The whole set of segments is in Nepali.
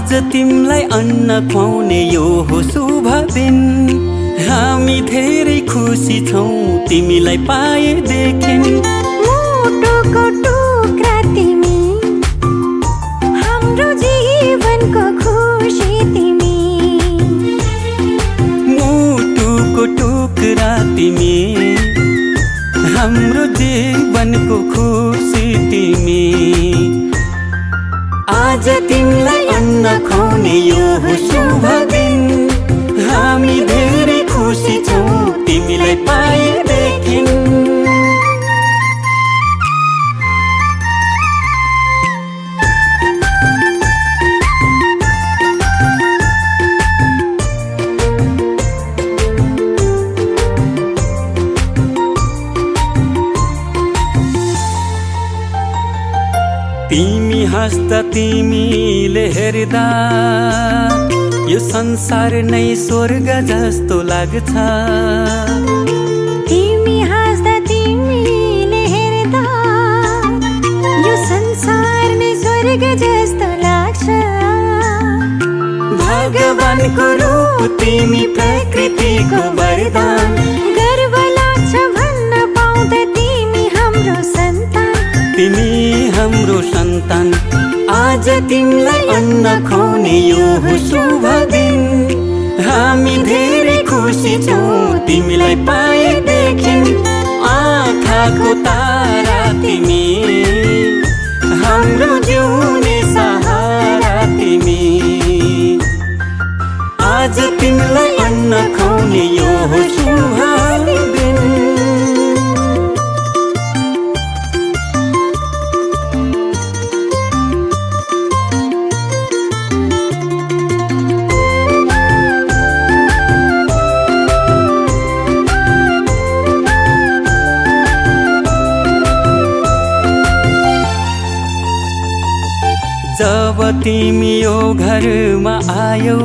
आज तिमलाई अन्न खुवाउने यो हो शुभ दिन। हामी धेरै खुसी छौँ तिमीलाई पाएदेखि। मुटुको टुक्रा तिमी, हाम्रो जीवनको खुसी तिमी। मुटुको टुक्रा तिमी, हाम्रो जीवनको खुसी तिमी। आज तिमीलाई अन्न खुवाउने यो हो शुभ दिन। हामी धेरै खुसी छौँ तिमीलाई पाएदेखि। तिमी हाँस्दा तिमीले हेर्दा यो संसार नै स्वर्ग जस्तो लाग्छ। तिमी हाँस्दा तिमीले हेर्दा यो संसार नै स्वर्ग जस्तो लाग्छ। भगवानको रूप तिमी, प्रकृतिको वरदान। गर्व लाग्छ भन्न पाउँदा तिमी हाम्रो सन्तान। तिमी हाम्रो सन्तान। आज तिमीलाई अन्न खुवाउने यो हो शुभ दिन। हामी धेरै खुसी छौँ तिमीलाई पाएदेखि। आँखाको तारा तिमी, हाम्रो जिउने सहारा तिमी। आज तिमीलाई अन्न खुवाउने यो हो शुभ दिन। जब तिमी यो घरमा आयौ,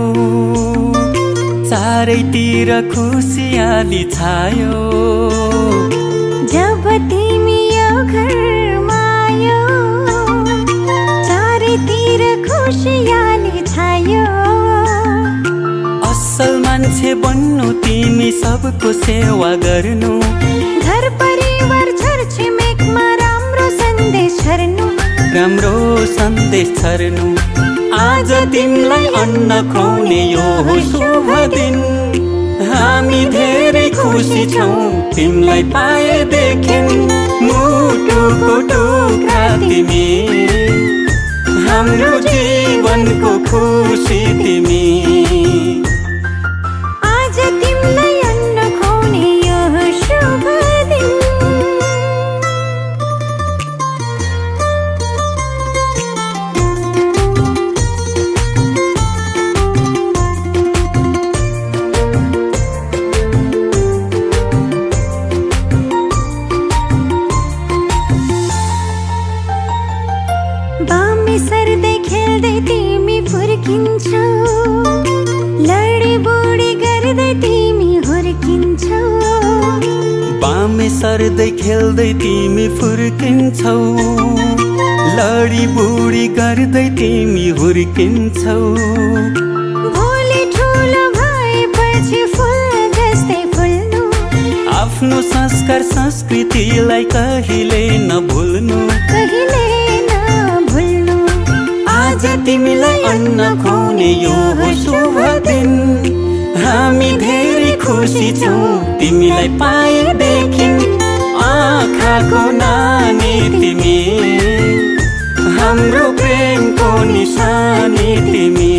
चारैतिर खुसियाली छायो। जब तिमी यो घरमा आयौ, चारैतिर खुसियाली छायो। असल मान्छे बन्नु तिमी, सबको सेवा गर्नु। घर परिवार छरछिमेकमा राम्रो सन्देश छर्नु। राम्रो सन्देश छर्नु। आज तिमीलाई अन्न खुवाउने यो हो शुभ दिन। हामी धेरै खुसी छौँ तिमीलाई पाएदेखि। मुटुको टुक्रा तिमी, हाम्रो जीवनको खुसी तिमी। आज तिमीलाई अन्न खुवाउने यो हो शुभ दिन। बामे सर्दै खेल्दै तिमी फुर्किन्छौ। लडी बुडी गर्दै तिमी हुर्किन्छौ। बामे सर्दै खेल्दै तिमी फुर्किन्छौ। लडी बुडी गर्दै तिमी हुर्किन्छौ। भोलि ठुलो भएपछि फुल जस्तै फुल्नु। आफ्नो संस्कार संस्कृतिलाई कहिले नभुल्नु। कहिले नभुल्नु। आज तिमीलाई अन्न खुवाउने यो हो शुभ दिन। हामी धेरै खुसी छौँ तिमीलाई पाएदेखि। आँखाको नानी तिमी, हाम्रो प्रेमको निशानी तिमी।